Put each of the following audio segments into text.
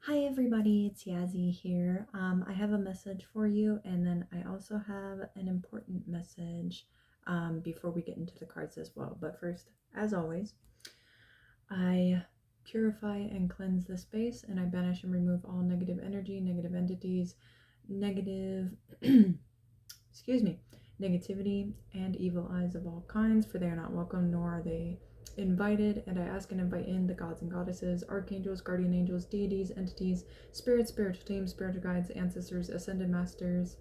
Hi everybody, it's Yazzie here. I have a message for you, and then I also have an important message before we get into the cards as well. But first, as always, I purify and cleanse the space, and I banish and remove all negative energy, negative entities, negative, excuse me, negativity, and evil eyes of all kinds, for they are not welcome, nor are they invited. And I ask and invite in the gods and goddesses, archangels, guardian angels, deities, entities, spirits, spiritual teams, spiritual guides, ancestors, ascended masters,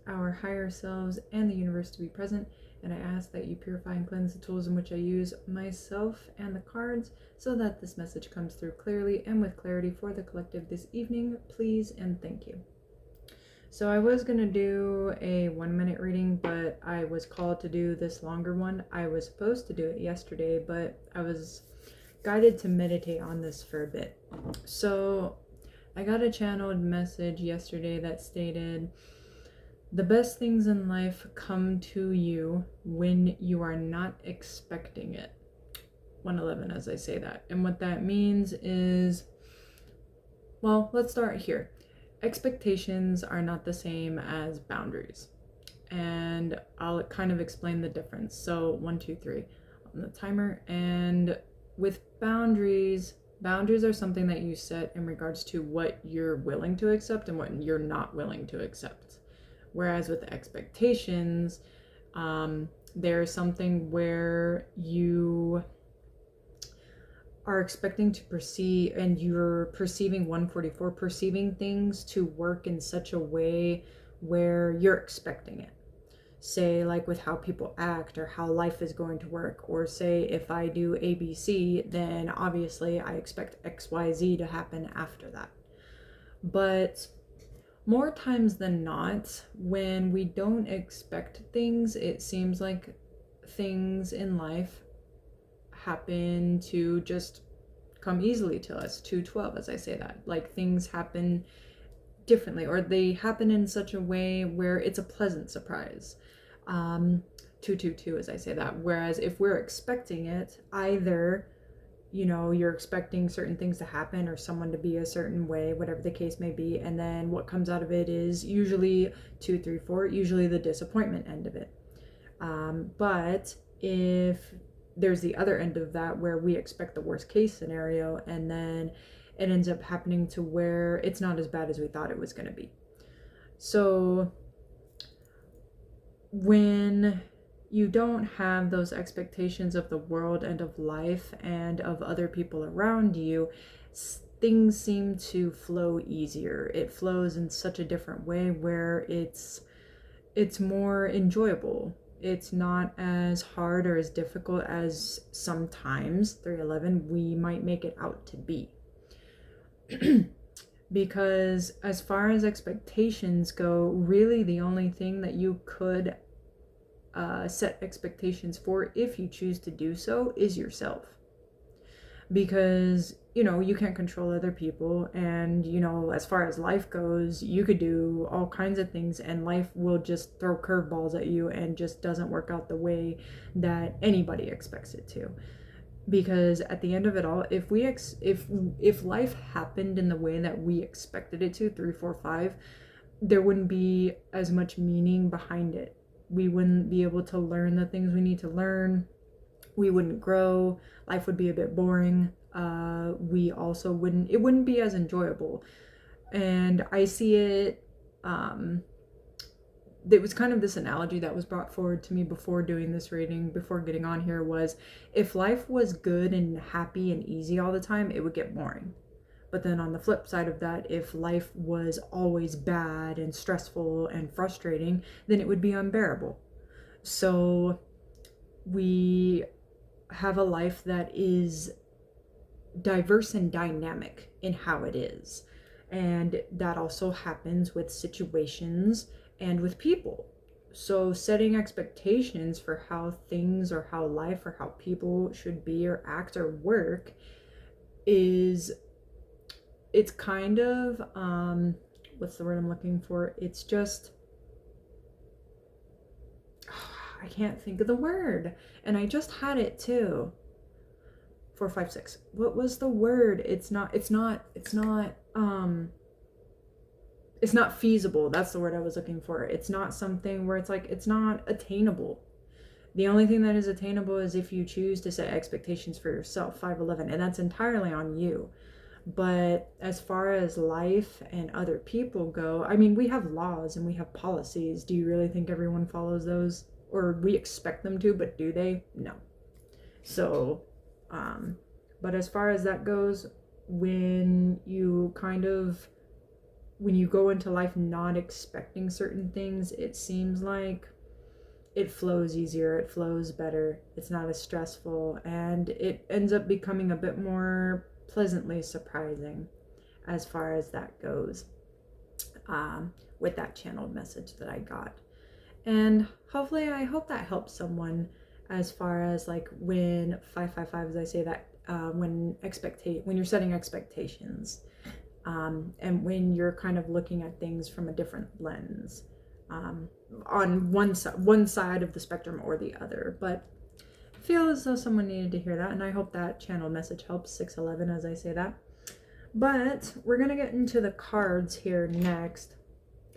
our higher selves, and the universe to be present. And I ask that you purify and cleanse the tools in which I use myself and the cards, so that this message comes through clearly and with clarity for the collective this evening. Please and thank you. So I was going to do a 1 minute reading, but I was called to do this longer one. I was supposed to do it yesterday, but I was guided to meditate on this for a bit. So I got a channeled message yesterday that stated, the best things in life come to you when you are not expecting it. 111 as I say that. And what that means is, well, let's start here. Expectations are not the same as boundaries. And I'll kind of explain the difference. So 1, 2, 3 on the timer. And with boundaries are something that you set in regards to what you're willing to accept and what you're not willing to accept. Whereas with expectations, there's something where you are expecting to perceive, and you're perceiving 144, perceiving things to work in such a way where you're expecting it. Say, like with how people act or how life is going to work, or say if I do ABC, then obviously I expect XYZ to happen after that. But more times than not, when we don't expect things, it seems like things in life happen to just come easily to us. 212 as I say that, like things happen differently, or they happen in such a way where it's a pleasant surprise. 222 as I say that. Whereas if we're expecting it, either you're expecting certain things to happen or someone to be a certain way, whatever the case may be, and then what comes out of it is usually 2, 3, 4, usually the disappointment end of it. But if there's the other end of that, where we expect the worst case scenario, and then it ends up happening to where it's not as bad as we thought it was going to be. So when you don't have those expectations of the world and of life and of other people around you, things seem to flow easier. It flows in such a different way where it's more enjoyable. It's not as hard or as difficult as sometimes 311 we might make it out to be. Because as far as expectations go, really the only thing that you could set expectations for, if you choose to do so, is yourself. Because you can't control other people, and as far as life goes, you could do all kinds of things and life will just throw curveballs at you and just doesn't work out the way that anybody expects it to. Because at the end of it all, if life happened in the way that we expected it to, 3, 4, 5, there wouldn't be as much meaning behind it. We wouldn't be able to learn the things we need to learn. We wouldn't grow. Life would be a bit boring. We also it wouldn't be as enjoyable. And I see it, there was kind of this analogy that was brought forward to me before doing this reading, before getting on here, was if life was good and happy and easy all the time, it would get boring. But then on the flip side of that, if life was always bad and stressful and frustrating, then it would be unbearable. So we have a life that is diverse and dynamic in how it is. And that also happens with situations and with people. So setting expectations for how things or how life or how people should be or act or work it's kind of, what's the word I'm looking for? It's just, I can't think of the word. And I just had it too. 456. What was the word? It's not feasible. That's the word I was looking for. It's not something where it's like, it's not attainable. The only thing that is attainable is if you choose to set expectations for yourself, 511, and that's entirely on you. But as far as life and other people go, I mean, we have laws and we have policies. Do you really think everyone follows those? Or we expect them to, but do they? No. So, but as far as that goes, when you go into life not expecting certain things, it seems like it flows easier, it flows better, it's not as stressful, and it ends up becoming a bit more pleasantly surprising as far as that goes, with that channeled message that I got. And hopefully, I hope that helps someone as far as like when 555, as I say that, when you're setting expectations, and when you're kind of looking at things from a different lens, on one side of the spectrum or the other. But I feel as though someone needed to hear that, and I hope that channel message helps, 611, as I say that. But we're gonna get into the cards here next.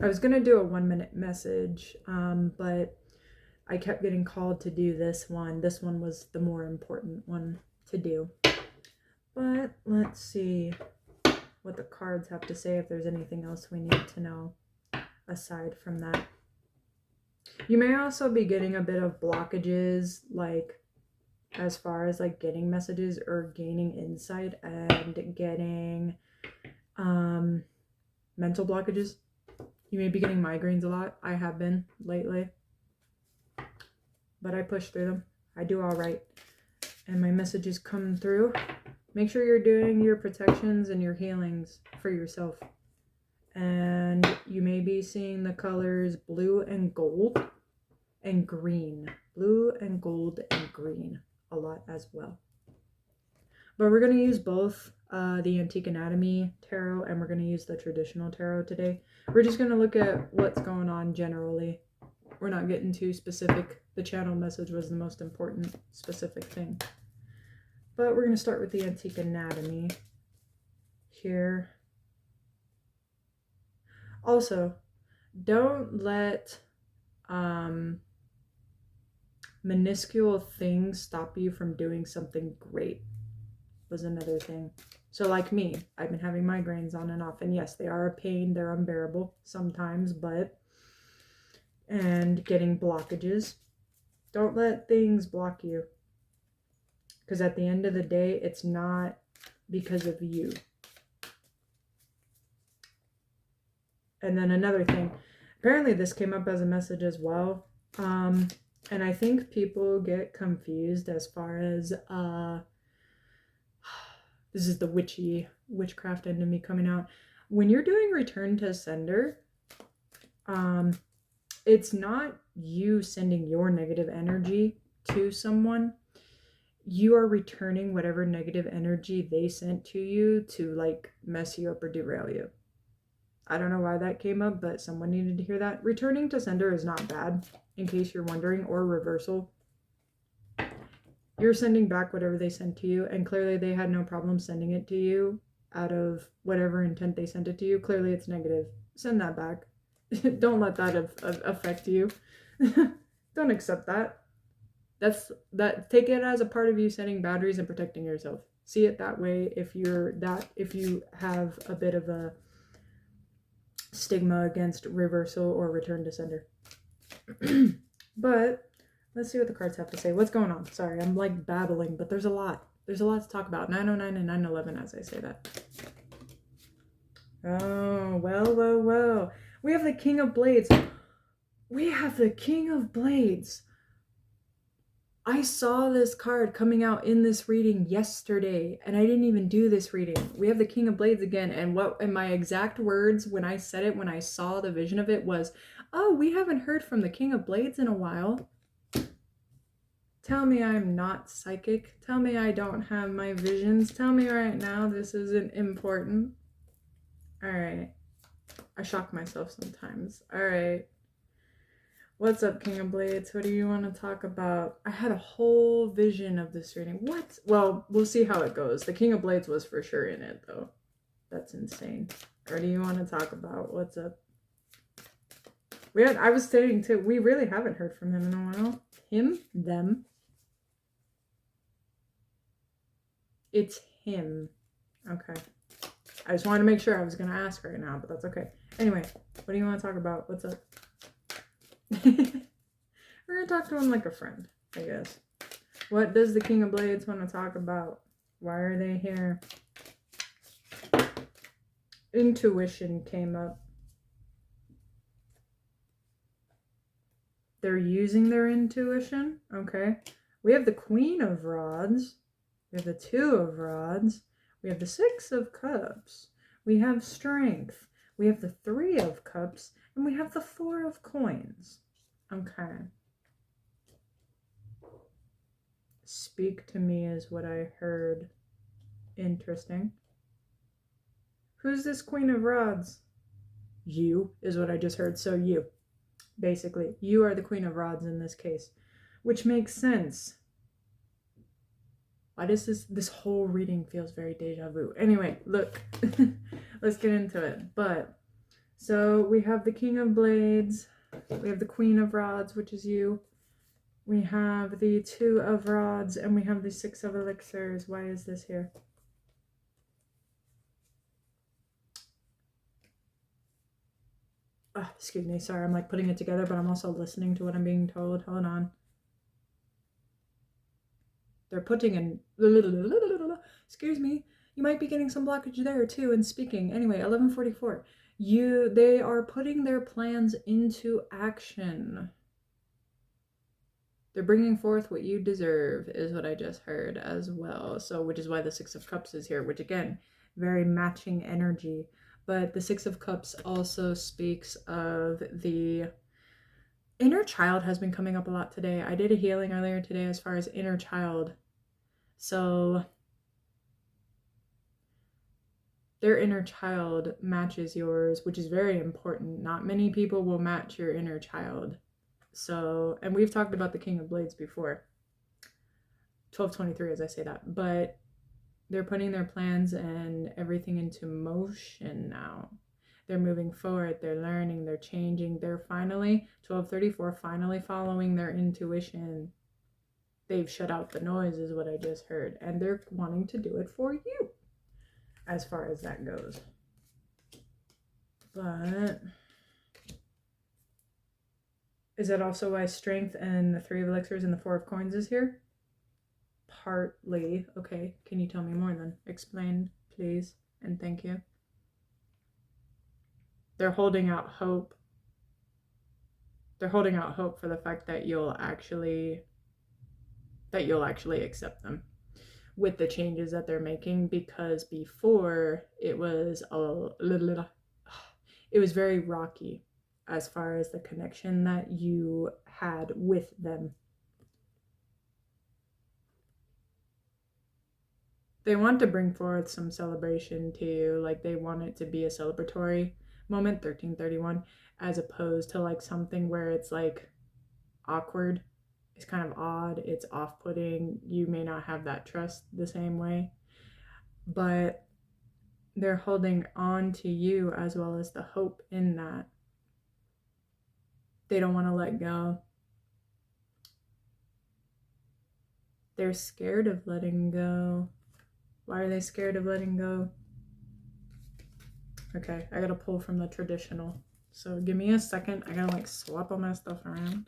I was gonna do a 1-minute message, but I kept getting called to do this one. This one was the more important one to do. But let's see what the cards have to say, if there's anything else we need to know aside from that. You may also be getting a bit of blockages, like as far as like getting messages or gaining insight, and getting mental blockages. You may be getting migraines a lot. I have been lately, but I push through them. I do all right, and my messages come through. Make sure you're doing your protections and your healings for yourself. And you may be seeing the colors blue and gold and green. Blue and gold and green a lot as well. But we're going to use both the Antique Anatomy Tarot, and we're going to use the traditional tarot today. We're just going to look at what's going on generally. We're not getting too specific. The channel message was the most important specific thing. But we're going to start with the Antique Anatomy here. Also, don't let minuscule things stop you from doing something great, was another thing. So like me, I've been having migraines on and off, and yes, they are a pain, they're unbearable sometimes, and getting blockages. Don't let things block you, because at the end of the day, it's not because of you. And then another thing, apparently this came up as a message as well, and I think people get confused as far as this is the witchcraft end of me coming out. When you're doing return to sender, it's not you sending your negative energy to someone. You are returning whatever negative energy they sent to you to like mess you up or derail you. I don't know why that came up, but someone needed to hear that. Returning to sender is not bad, in case you're wondering, or reversal. You're sending back whatever they sent to you, and clearly they had no problem sending it to you out of whatever intent they sent it to you. Clearly it's negative. Send that back. Don't let that affect you. Don't accept that. Take it as a part of you setting boundaries and protecting yourself. See it that way if you have a bit of a stigma against reversal or return to sender. But let's see what the cards have to say. What's going on? Sorry, I'm like babbling, but there's a lot. There's a lot to talk about. 909 and 911 as I say that. Oh, well. We have the King of Blades. We have the King of Blades. I saw this card coming out in this reading yesterday, and I didn't even do this reading. We have the King of Blades again, and my exact words when I said it, when I saw the vision of it, was, oh, we haven't heard from the King of Blades in a while. Tell me I'm not psychic. Tell me I don't have my visions. Tell me right now this isn't important. All right. I shock myself sometimes. All right. What's up, King of Blades? What do you want to talk about? I had a whole vision of this reading. What? Well, we'll see how it goes. The King of Blades was for sure in it, though. That's insane. Or do you want to talk about what's up? I was saying, too, we really haven't heard from him in a while. Him? Them? It's him. Okay. I just wanted to make sure. I was going to ask right now, but that's okay. Anyway, what do you want to talk about? What's up? We're going to talk to him like a friend, I guess. What does the King of Blades want to talk about? Why are they here? Intuition came up. They're using their intuition. Okay. We have the Queen of Rods. We have the Two of Rods. We have the Six of Cups. We have Strength. We have the Three of Cups. And we have the Four of Coins. Okay. Speak to me is what I heard. Interesting. Who's this Queen of Rods? You is what I just heard. So you. Basically, you are the Queen of Rods in this case. Which makes sense. Why does this whole reading feels very deja vu? Anyway, look. Let's get into it. But, so we have the King of Blades. We have the Queen of Rods, which is you. We have the Two of Rods, and we have the Six of Elixirs. Why is this here? Oh, excuse me, sorry, I'm like putting it together, but I'm also listening to what I'm being told. Hold on. They're putting in... Excuse me. You might be getting some blockage there, too, in speaking. Anyway, 1144. They are putting their plans into action. They're bringing forth what you deserve, is what I just heard as well. So, which is why the Six of Cups is here, which, again, very matching energy. But the Six of Cups also speaks of the... Inner child has been coming up a lot today. I did a healing earlier today as far as inner child. So their inner child matches yours, which is very important. Not many people will match your inner child. So, and we've talked about the King of Blades before. 1223 as I say that. But they're putting their plans and everything into motion now. They're moving forward, they're learning, they're changing, they're finally, 1234, finally following their intuition. They've shut out the noise is what I just heard. And they're wanting to do it for you, as far as that goes. But is that also why Strength and the Three of Elixirs and the Four of Coins is here? Partly. Okay, can you tell me more then? Explain, please, and thank you. They're holding out hope. They're holding out hope for the fact that you'll actually accept them with the changes that they're making, because before it was it was very rocky as far as the connection that you had with them. They want to bring forth some celebration to you, like they want it to be a celebratory moment, 1331, as opposed to like something where it's like awkward. It's kind of odd, it's off-putting, you may not have that trust the same way, but they're holding on to you as well as the hope in that. They don't want to let go. They're scared of letting go. Why are they scared of letting go? Okay, I gotta pull from the traditional. So give me a second. I gotta like swap all my stuff around.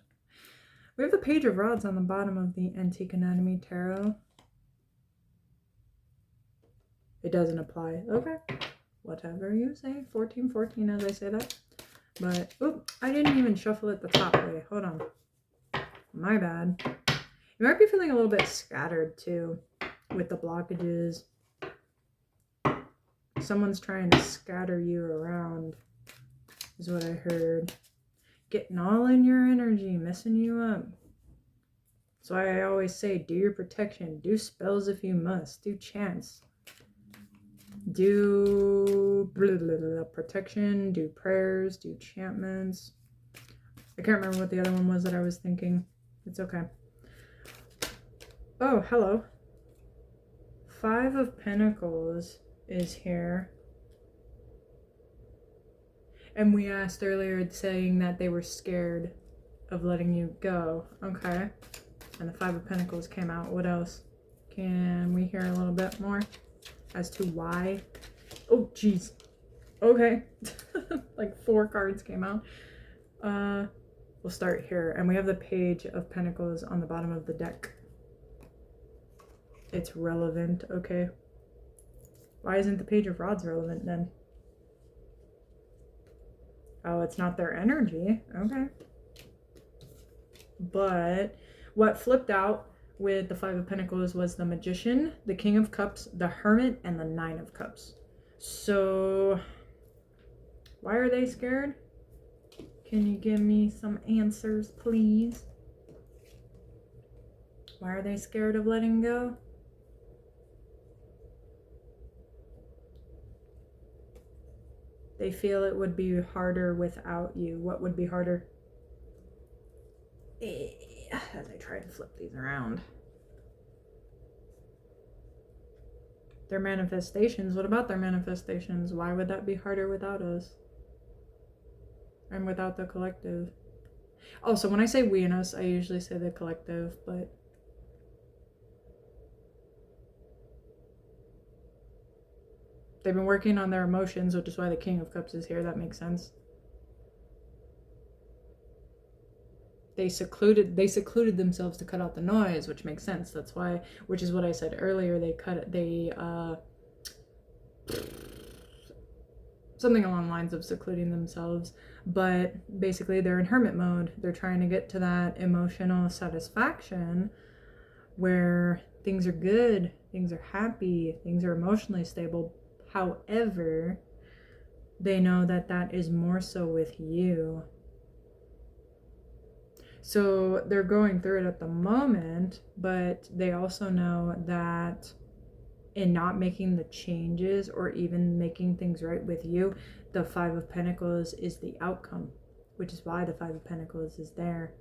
We have the Page of Rods on the bottom of the Antique Anatomy Tarot. It doesn't apply. Okay. Whatever you say. 1414 as I say that. But, oop, I didn't even shuffle it the top way. Hold on. My bad. You might be feeling a little bit scattered too with the blockages. Someone's trying to scatter you around is what I heard. Getting all in your energy, messing you up. So I always say, do your protection. Do spells if you must. Do chants. Do protection. Do prayers. Do enchantments. I can't remember what the other one was that I was thinking. It's okay. Oh, hello. 5 of Pentacles is here. And we asked earlier saying that they were scared of letting you go. Okay. And the 5 of Pentacles came out. What else? Can we hear a little bit more as to why? Oh, jeez. Okay. Like 4 cards came out. We'll start here. And we have the Page of Pentacles on the bottom of the deck. It's relevant. Okay. Why isn't the Page of Rods relevant then? Oh, it's not their energy. Okay. But what flipped out with the 5 of Pentacles was the Magician, the King of Cups, the Hermit, and the 9 of Cups. So, why are they scared? Can you give me some answers, please? Why are they scared of letting go? They feel it would be harder without you. What would be harder? As I try to flip these around. Their manifestations. What about their manifestations? Why would that be harder without us? And without the collective? Also, when I say we and us, I usually say the collective, but they've been working on their emotions, which is why the King of Cups is here. That makes sense. They secluded themselves to cut out the noise, which makes sense. That's why, which is what I said earlier, something along the lines of secluding themselves, but basically they're in hermit mode. They're trying to get to that emotional satisfaction where things are good, things are happy, things are emotionally stable. However, they know that that is more so with you. So they're going through it at the moment, but they also know that in not making the changes or even making things right with you, the 5 of Pentacles is the outcome, which is why the 5 of Pentacles is there.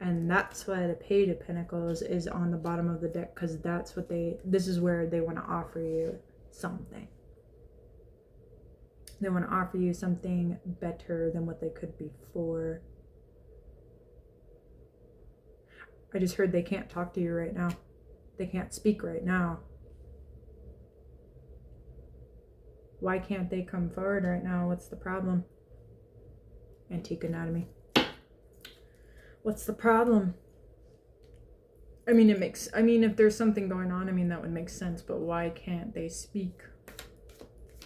And that's why the Page of Pentacles is on the bottom of the deck, because that's what this is where they want to offer you something. They want to offer you something better than what they could before. I just heard they can't talk to you right now. They can't speak right now. Why can't they come forward right now? What's the problem? Antique Anatomy. What's the problem? I mean, if there's something going on, that would make sense, but why can't they speak?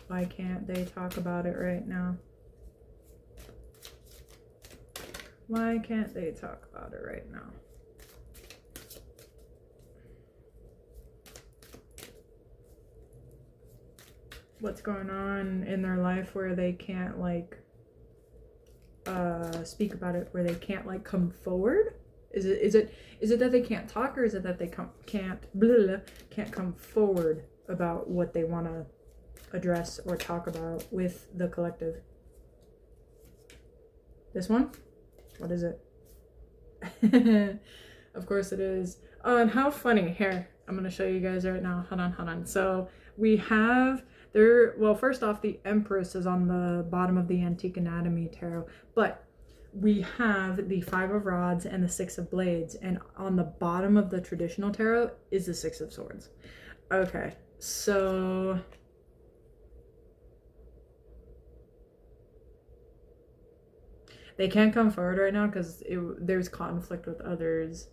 Why can't they talk about it right now? Why can't they talk about it right now? What's going on in their life where they can't speak about it, where they can't come forward? Is it that they can't talk, or is it that they can't come forward about what they want to address or talk about with the collective? This one? What is it? Of course it is. Oh, and how funny. Here, I'm going to show you guys right now. Hold on. So we have there, well, first off, the Empress is on the bottom of the Antique Anatomy Tarot, but we have the 5 of Rods and the 6 of Blades, and on the bottom of the traditional tarot is the 6 of Swords. Okay, so they can't come forward right now because there's conflict with others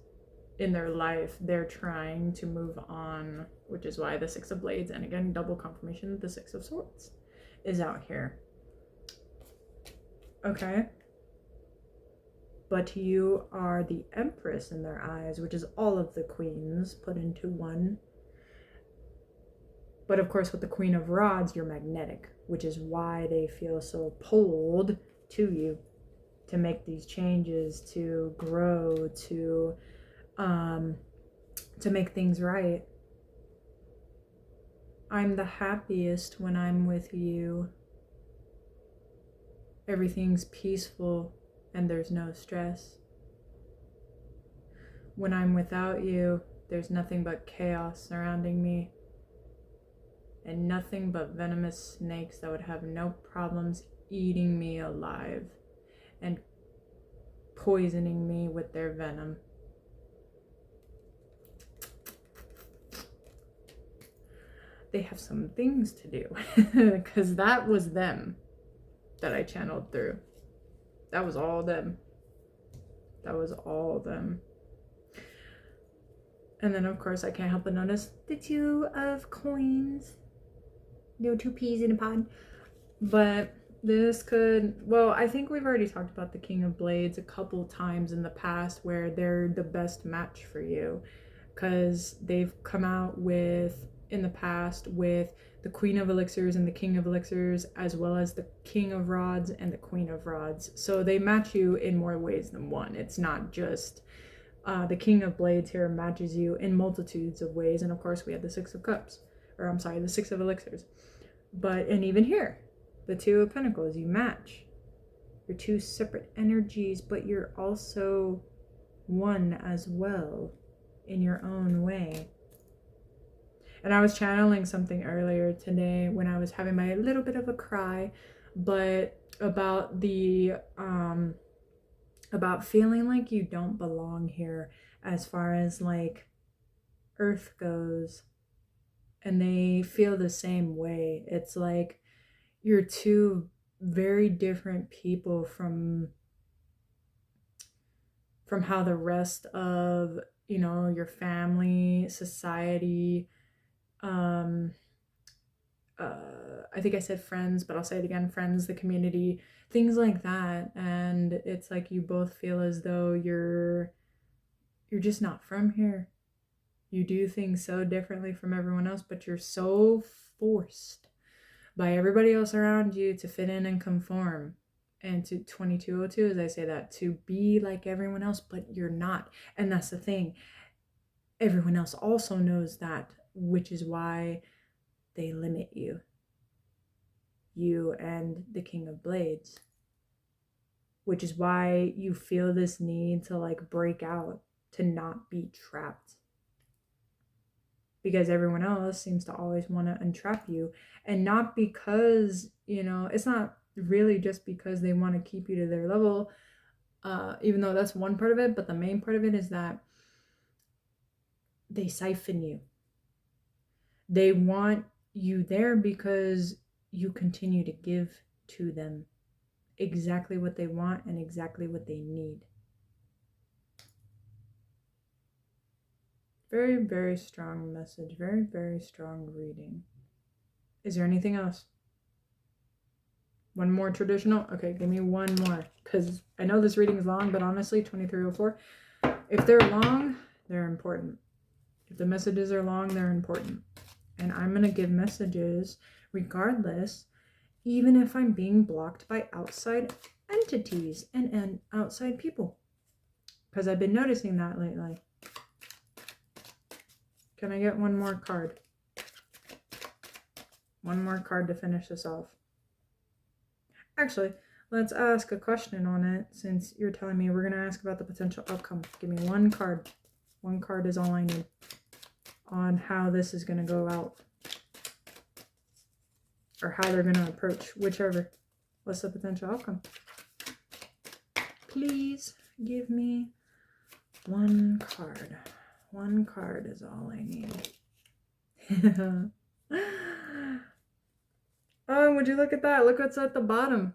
in their life. They're trying to move on, which is why the 6 of Blades, and again, double confirmation, the 6 of Swords is out here. Okay. But you are the Empress in their eyes, which is all of the queens put into one. But of course, with the Queen of Rods, you're magnetic, which is why they feel so pulled to you to make these changes, to grow, to make things right. I'm the happiest when I'm with you. Everything's peaceful. and there's no stress. When I'm without you, there's nothing but chaos surrounding me, and nothing but venomous snakes that would have no problems eating me alive and poisoning me with their venom. They have some things to do, because that was them that I channeled through. That was all them. That was all them. And then, of course, I can't help but notice the 2 of coins. No 2 peas in a pod. But this could, well, I think we've already talked about the King of Blades a couple times in the past where they're the best match for you, because they've come out with, in the past, with the Queen of Elixirs and the King of Elixirs, as well as the King of Rods and the Queen of Rods. So they match you in more ways than one. It's not just the King of Blades here matches you in multitudes of ways. And of course we have the 6 of Cups, or I'm sorry, the 6 of Elixirs. But, and even here, the 2 of Pentacles, you match. You're 2 separate energies, but you're also one as well in your own way. And I was channeling something earlier today when I was having my little bit of a cry, but about the about feeling like you don't belong here as far as like Earth goes, and they feel the same way. It's like you're 2 very different people from how the rest of, you know, your family, society, I think I said friends, but I'll say it again, friends, the community, things like that. And it's like you both feel as though you're just not from here. You do things so differently from everyone else, but you're so forced by everybody else around you to fit in and conform. And to 2202, as I say that, to be like everyone else, but you're not. And that's the thing. Everyone else also knows that, which is why they limit you. You and the King of Blades. Which is why you feel this need to like break out, to not be trapped. Because everyone else seems to always want to entrap you. And not because, you know, it's not really just because they want to keep you to their level, even though that's one part of it, but the main part of it is that they siphon you. They want you there because you continue to give to them exactly what they want and exactly what they need. Very, very strong message. Very, very strong reading. Is there anything else? One more traditional? Okay, give me one more. Because I know this reading is long, but honestly, 2304. If they're long, they're important. If the messages are long, they're important. And I'm going to give messages regardless, even if I'm being blocked by outside entities and outside people. Because I've been noticing that lately. Can I get one more card? One more card to finish this off. Actually, let's ask a question on it, since you're telling me we're going to ask about the potential outcome. Give me one card. One card is all I need on how this is going to go out. Or how they're going to approach, whichever. What's the potential outcome? Please give me one card. One card is all I need. Oh, would you look at that? Look what's at the bottom.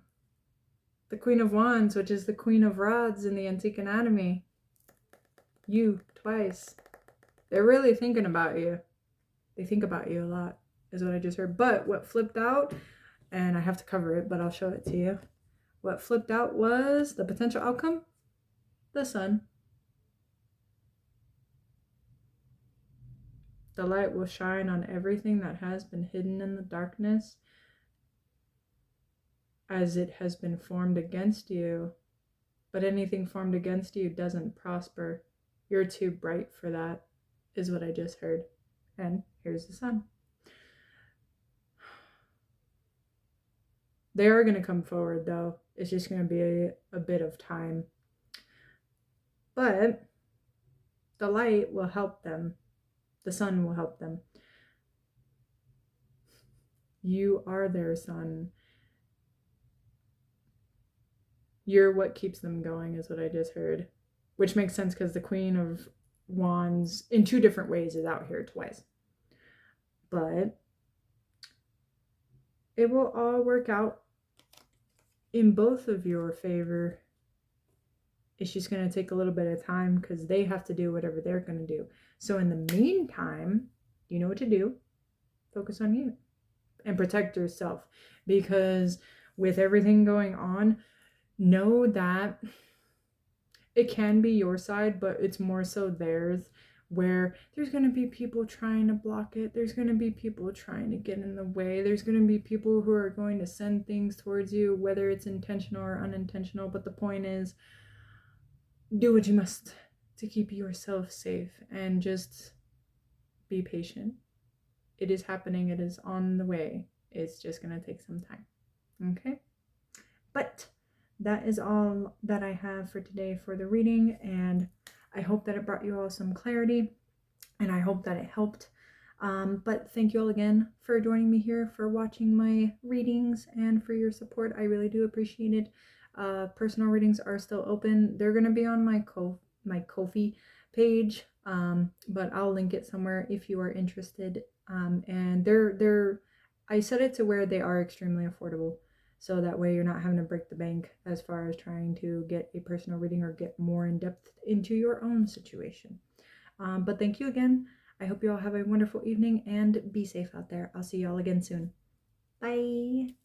The Queen of Wands, which is the Queen of Rods in the Antique Anatomy. You, twice. They're really thinking about you. They think about you a lot, is what I just heard. But what flipped out, and I have to cover it, but I'll show it to you. What flipped out was the potential outcome, the Sun. The light will shine on everything that has been hidden in the darkness, as it has been formed against you. But anything formed against you doesn't prosper. You're too bright for that, is what I just heard. And here's the Sun. They are going to come forward, though. It's just going to be a bit of time. But the light will help them. The sun will help them. You are their sun. You're what keeps them going, is what I just heard. Which makes sense because the Queen of Wands, in 2 different ways, is out here twice. But it will all work out in both of your favor. It's just going to take a little bit of time because they have to do whatever they're going to do. So in the meantime, you know what to do. Focus on you and protect yourself, because with everything going on, know that it can be your side, but it's more so theirs, where there's going to be people trying to block it. There's going to be people trying to get in the way. There's going to be people who are going to send things towards you, whether it's intentional or unintentional. But the point is, do what you must to keep yourself safe and just be patient. It is happening. It is on the way. It's just going to take some time. Okay? But that is all that I have for today for the reading, and I hope that it brought you all some clarity, and I hope that it helped. But thank you all again for joining me here, for watching my readings, and for your support. I really do appreciate it. Personal readings are still open. They're going to be on my Ko-fi page, but I'll link it somewhere if you are interested. And I set it to where they are extremely affordable. So that way you're not having to break the bank as far as trying to get a personal reading or get more in depth into your own situation. But thank you again. I hope you all have a wonderful evening and be safe out there. I'll see you all again soon. Bye.